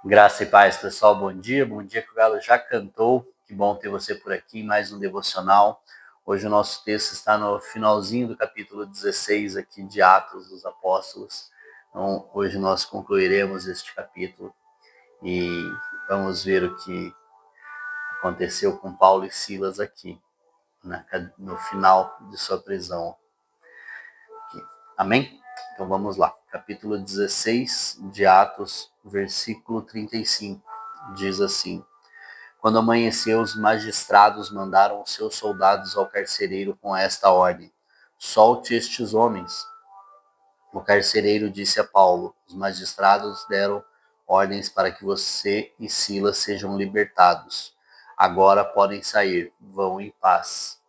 Graça e paz, pessoal. Bom dia que o Galo já cantou. Que bom ter você por aqui, mais um devocional. Hoje o nosso texto está no finalzinho do capítulo 16 aqui de Atos dos Apóstolos. Então, hoje nós concluiremos este capítulo e vamos ver o que aconteceu com Paulo e Silas aqui, no final de sua prisão. Aqui. Amém? Então vamos lá. Capítulo 16 de Atos, versículo 35. Diz assim: Quando amanheceu, os magistrados mandaram os seus soldados ao carcereiro com esta ordem: solte estes homens. O carcereiro disse a Paulo: os magistrados deram ordens para que você e Silas sejam libertados. Agora podem sair, vão em paz.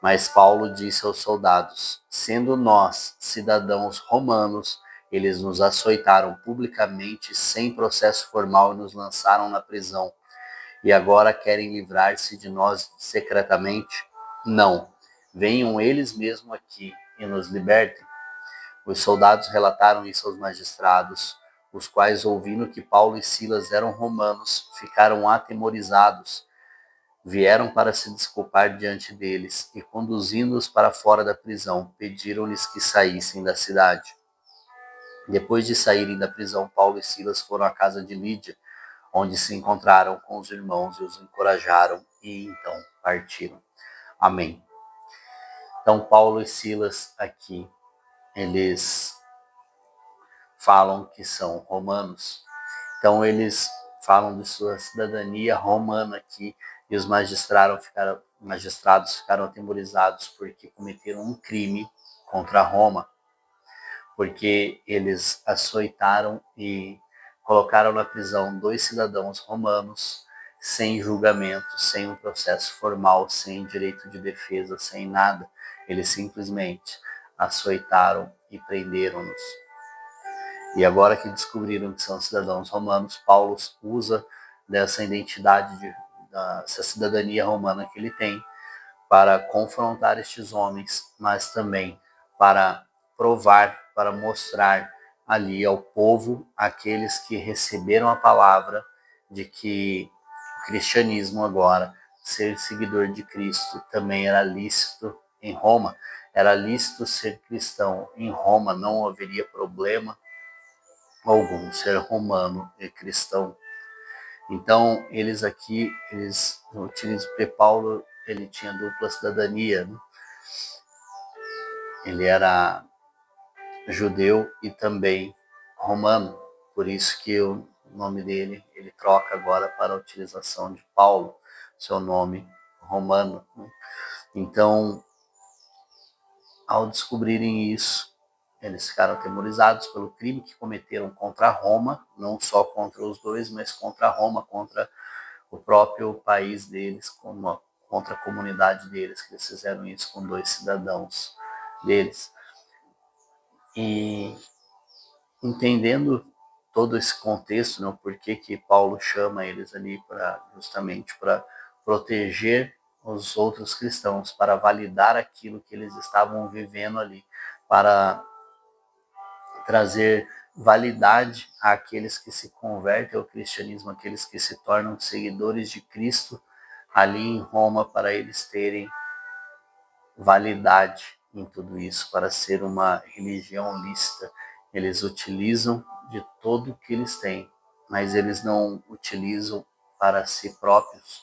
Mas Paulo disse aos soldados: sendo nós cidadãos romanos, eles nos açoitaram publicamente sem processo formal e nos lançaram na prisão. E agora querem livrar-se de nós secretamente? Não. Venham eles mesmos aqui e nos libertem. Os soldados relataram isso aos magistrados, os quais, ouvindo que Paulo e Silas eram romanos, ficaram atemorizados. Vieram para se desculpar diante deles e, conduzindo-os para fora da prisão, pediram-lhes que saíssem da cidade. Depois de saírem da prisão, Paulo e Silas foram à casa de Lídia, onde se encontraram com os irmãos e os encorajaram, e então partiram. Amém. Então, Paulo e Silas aqui, eles falam que são romanos. Então, eles falam de sua cidadania romana aqui, e os magistrados ficaram atemorizados porque cometeram um crime contra Roma, porque eles açoitaram e colocaram na prisão 2 cidadãos romanos sem julgamento, sem um processo formal, sem direito de defesa, sem nada. Eles simplesmente açoitaram e prenderam-nos. E agora que descobriram que são cidadãos romanos, Paulo usa dessa identidade, dessa cidadania romana que ele tem, para confrontar estes homens, mas também para provar, para mostrar ali ao povo, aqueles que receberam a palavra de que o cristianismo agora, ser seguidor de Cristo, também era lícito em Roma. Era lícito ser cristão em Roma, não haveria problema algum ser romano e cristão. Então, eles utilizam, porque Paulo, ele tinha dupla cidadania, né? Ele era judeu e também romano, por isso que o nome dele, ele troca agora para a utilização de Paulo, seu nome romano, né? Então, ao descobrirem isso, eles ficaram atemorizados pelo crime que cometeram contra Roma, não só contra os dois, mas contra Roma, contra o próprio país deles, contra a comunidade deles, que eles fizeram isso com 2 cidadãos deles. E entendendo todo esse contexto, né, o porquê que Paulo chama eles ali justamente para proteger os outros cristãos, para validar aquilo que eles estavam vivendo ali, para trazer validade àqueles que se convertem ao cristianismo, aqueles que se tornam seguidores de Cristo ali em Roma, para eles terem validade em tudo isso, para ser uma religião lícita. Eles utilizam de tudo que eles têm, mas eles não utilizam para si próprios,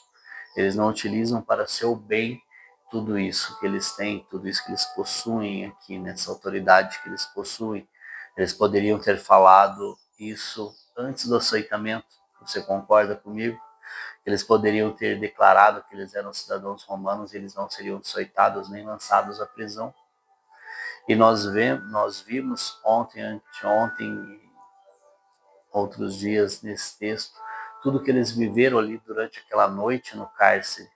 eles não utilizam para seu bem tudo isso que eles têm, tudo isso que eles possuem aqui, nessa autoridade que eles possuem. Eles poderiam ter falado isso antes do aceitamento. Você concorda comigo? Eles poderiam ter declarado que eles eram cidadãos romanos e eles não seriam açoitados nem lançados à prisão. E nós vimos ontem, anteontem, outros dias nesse texto, tudo que eles viveram ali durante aquela noite no cárcere.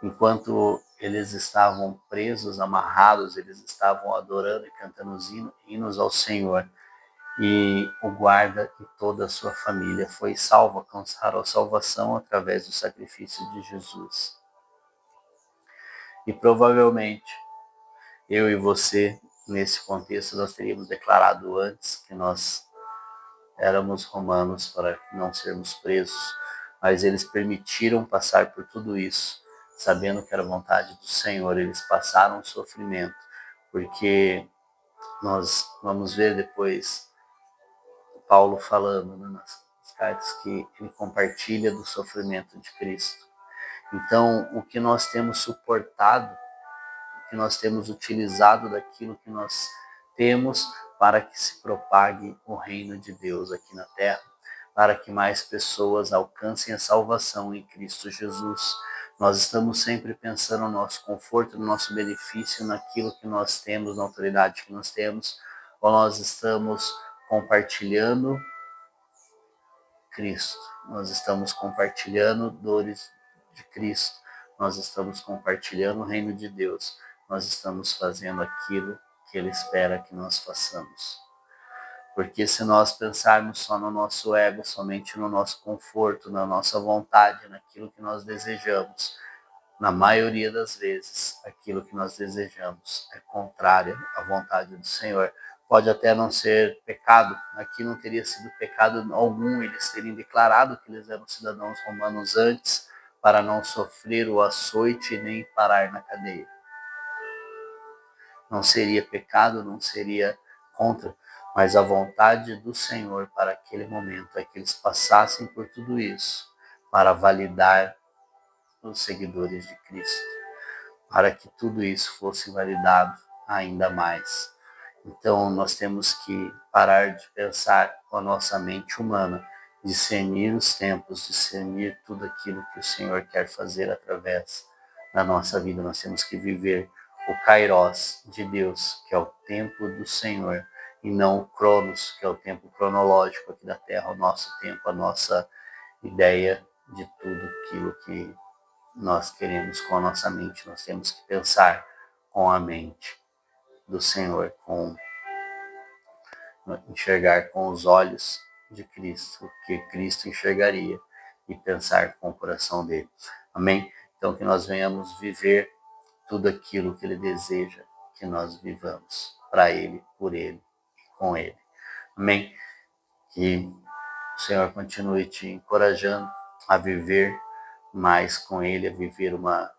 Enquanto eles estavam presos, amarrados, eles estavam adorando e cantando hinos ao Senhor. E o guarda e toda a sua família foi salvo, alcançaram a salvação através do sacrifício de Jesus. E provavelmente, eu e você, nesse contexto, nós teríamos declarado antes que nós éramos romanos para não sermos presos, mas eles permitiram passar por tudo isso, sabendo que era vontade do Senhor. Eles passaram sofrimento, porque nós vamos ver depois Paulo falando, né, nas cartas, que ele compartilha do sofrimento de Cristo. Então, o que nós temos suportado, o que nós temos utilizado daquilo que nós temos para que se propague o reino de Deus aqui na terra, para que mais pessoas alcancem a salvação em Cristo Jesus. Nós estamos sempre pensando no nosso conforto, no nosso benefício, naquilo que nós temos, na autoridade que nós temos, ou nós estamos compartilhando Cristo, nós estamos compartilhando dores de Cristo, nós estamos compartilhando o reino de Deus, nós estamos fazendo aquilo que Ele espera que nós façamos. Porque se nós pensarmos só no nosso ego, somente no nosso conforto, na nossa vontade, naquilo que nós desejamos, na maioria das vezes, aquilo que nós desejamos é contrário à vontade do Senhor. Pode até não ser pecado, aqui não teria sido pecado algum eles terem declarado que eles eram cidadãos romanos antes, para não sofrer o açoite nem parar na cadeia. Não seria pecado, não seria contra, mas a vontade do Senhor para aquele momento é que eles passassem por tudo isso, para validar os seguidores de Cristo, para que tudo isso fosse validado ainda mais. Então, nós temos que parar de pensar com a nossa mente humana, discernir os tempos, discernir tudo aquilo que o Senhor quer fazer através da nossa vida. Nós temos que viver o Kairos de Deus, que é o tempo do Senhor, e não o Cronos, que é o tempo cronológico aqui da Terra, o nosso tempo, a nossa ideia de tudo aquilo que nós queremos com a nossa mente. Nós temos que pensar com a mente do Senhor, enxergar com os olhos de Cristo, o que Cristo enxergaria, e pensar com o coração dele. Amém? Então, que nós venhamos viver tudo aquilo que ele deseja que nós vivamos, para ele, por ele e com ele. Amém? Que o Senhor continue te encorajando a viver mais com ele, a viver uma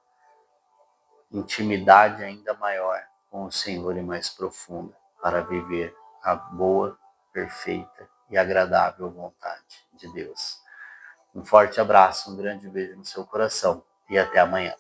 intimidade ainda maior com o Senhor e mais profunda, para viver a boa, perfeita e agradável vontade de Deus. Um forte abraço, um grande beijo no seu coração e até amanhã.